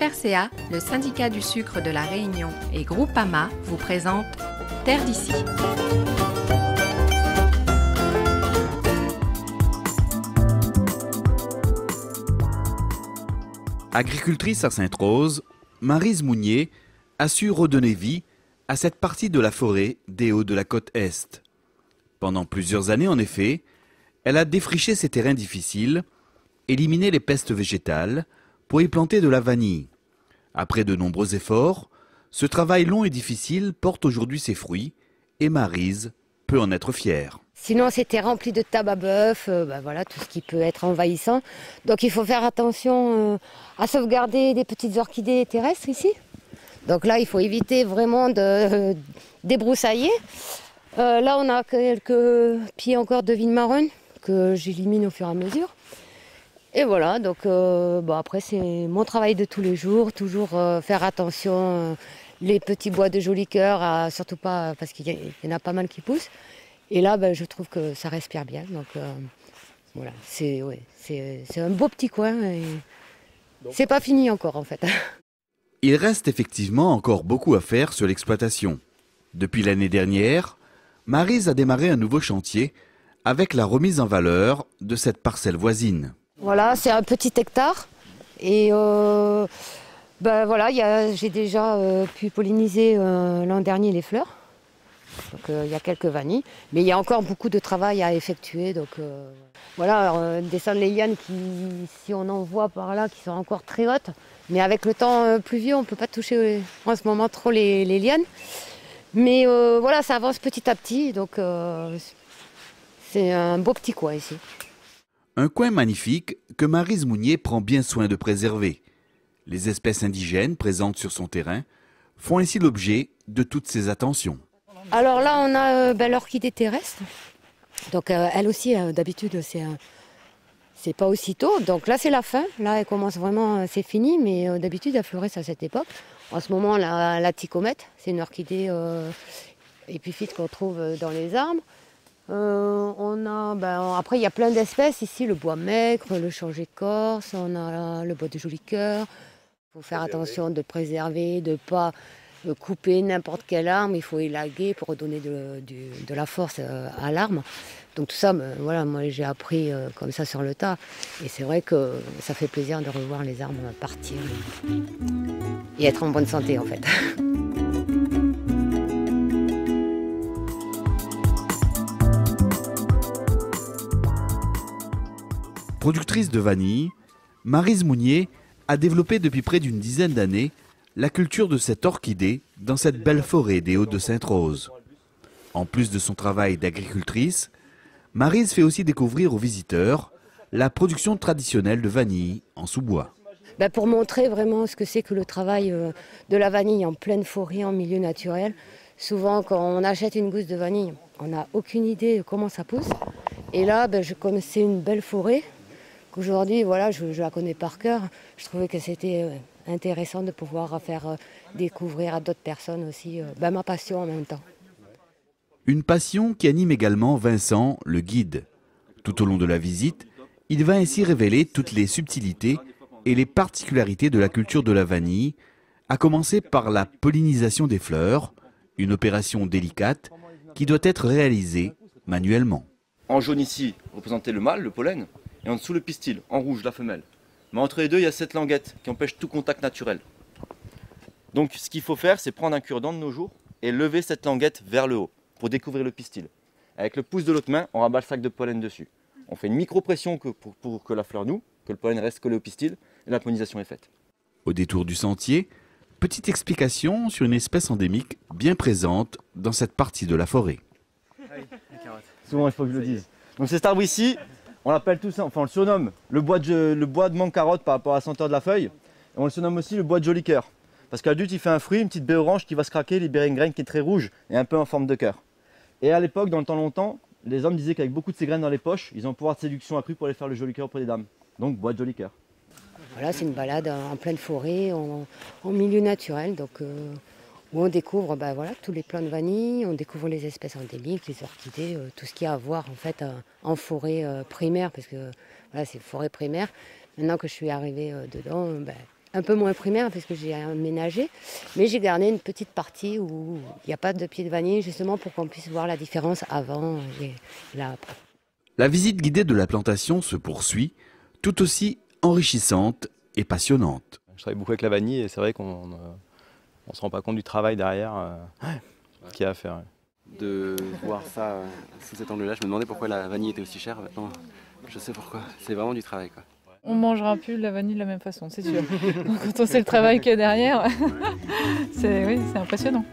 FRCA, le syndicat du sucre de la Réunion et Groupama vous présentent Terre d'ici. Agricultrice à Sainte-Rose, Maryse Mounier a su redonner vie à cette partie de la forêt des Hauts de la côte Est. Pendant plusieurs années, en effet, elle a défriché ces terrains difficiles, éliminé les pestes végétales pour y planter de la vanille. Après de nombreux efforts, ce travail long et difficile porte aujourd'hui ses fruits et Maryse peut en être fière. Sinon, c'était rempli de tabac bœuf, voilà, tout ce qui peut être envahissant. Donc il faut faire attention à sauvegarder des petites orchidées terrestres ici. Donc là, il faut éviter vraiment de débroussailler. Là, on a quelques pieds encore de vigne marron que j'élimine au fur et à mesure. Et voilà, donc après, c'est mon travail de tous les jours, toujours faire attention. Les petits bois de joli cœur, surtout pas, parce qu'il y en a pas mal qui poussent. Et là, je trouve que ça respire bien. Donc voilà, c'est un beau petit coin et c'est pas fini encore en fait. Il reste effectivement encore beaucoup à faire sur l'exploitation. Depuis l'année dernière, Maryse a démarré un nouveau chantier avec la remise en valeur de cette parcelle voisine. Voilà, c'est un petit hectare et voilà, j'ai déjà pu polliniser l'an dernier les fleurs. Donc il y a quelques vanilles, mais il y a encore beaucoup de travail à effectuer. Donc voilà, descendre les lianes qui, si on en voit par là, qui sont encore très hautes. Mais avec le temps pluvieux, on ne peut pas toucher en ce moment trop les lianes. Mais voilà, ça avance petit à petit, donc c'est un beau petit coin ici. Un coin magnifique que Maryse Mounier prend bien soin de préserver. Les espèces indigènes présentes sur son terrain font ainsi l'objet de toutes ces attentions. Alors là, on a l'orchidée terrestre. Donc elle aussi, d'habitude, c'est pas aussitôt. Donc là, c'est la fin. Là, elle commence vraiment, c'est fini, mais d'habitude, elle fleurissait à cette époque. En ce moment, la ticomètre, c'est une orchidée épiphyte qu'on trouve dans les arbres. Après, il y a plein d'espèces ici, le bois maigre, le changé corse, on a le bois de joli cœur. Il faut faire attention de préserver, de ne pas couper n'importe quel arbre, il faut élaguer pour redonner de la force à l'arbre. Donc tout ça, voilà, moi j'ai appris comme ça sur le tas. Et c'est vrai que ça fait plaisir de revoir les arbres partir et être en bonne santé en fait. Productrice de vanille, Maryse Mounier a développé depuis près d'une dizaine d'années la culture de cette orchidée dans cette belle forêt des Hauts de Sainte-Rose. En plus de son travail d'agricultrice, Maryse fait aussi découvrir aux visiteurs la production traditionnelle de vanille en sous-bois. Pour montrer vraiment ce que c'est que le travail de la vanille en pleine forêt, en milieu naturel. Souvent, quand on achète une gousse de vanille, on n'a aucune idée de comment ça pousse. Et là, comme c'est une belle forêt, qu'aujourd'hui, voilà, je la connais par cœur, je trouvais que c'était intéressant de pouvoir faire découvrir à d'autres personnes aussi ma passion en même temps. Une passion qui anime également Vincent, le guide. Tout au long de la visite, il va ainsi révéler toutes les subtilités et les particularités de la culture de la vanille, à commencer par la pollinisation des fleurs, une opération délicate qui doit être réalisée manuellement. En jaune ici, représenter le mâle, le pollen, et en dessous le pistil, en rouge la femelle. Mais entre les deux, il y a cette languette qui empêche tout contact naturel. Donc ce qu'il faut faire, c'est prendre un cure-dent de nos jours et lever cette languette vers le haut pour découvrir le pistil. Avec le pouce de l'autre main, on rabat le sac de pollen dessus. On fait une micro-pression pour que la fleur noue, que le pollen reste collé au pistil, et la pollinisation est faite. Au détour du sentier, petite explication sur une espèce endémique bien présente dans cette partie de la forêt. Souvent, il faut que je le dise. Donc cet arbre ici, on l'appelle tout ça, enfin on le surnomme le bois de mangue carotte par rapport à la senteur de la feuille. Et on le surnomme aussi le bois de joli cœur. Parce qu'à l'adulte, il fait un fruit, une petite baie orange qui va se craquer, libérer une graine qui est très rouge et un peu en forme de cœur. Et à l'époque, dans le temps longtemps, les hommes disaient qu'avec beaucoup de ces graines dans les poches, ils ont un pouvoir de séduction accru pour aller faire le joli cœur auprès des dames. Donc bois de joli cœur. Voilà, c'est une balade en pleine forêt, en milieu naturel, donc où on découvre tous les plants de vanille, on découvre les espèces endémiques, les orchidées, tout ce qu'il y a à voir en fait en forêt primaire, parce que voilà, c'est forêt primaire. Maintenant que je suis arrivée dedans, un peu moins primaire parce que j'ai aménagé, mais j'ai gardé une petite partie où il n'y a pas de pieds de vanille, justement pour qu'on puisse voir la différence avant et là après. La visite guidée de la plantation se poursuit, tout aussi enrichissante et passionnante. Je travaille beaucoup avec la vanille et c'est vrai qu'on ne se rend pas compte du travail derrière qu'il y a à faire. De voir ça sous cet angle-là, je me demandais pourquoi la vanille était aussi chère. Maintenant, je sais pourquoi. C'est vraiment du travail, quoi. On ne mangera plus la vanille de la même façon, c'est sûr. Quand on sait le travail qu'il y a derrière, c'est impressionnant.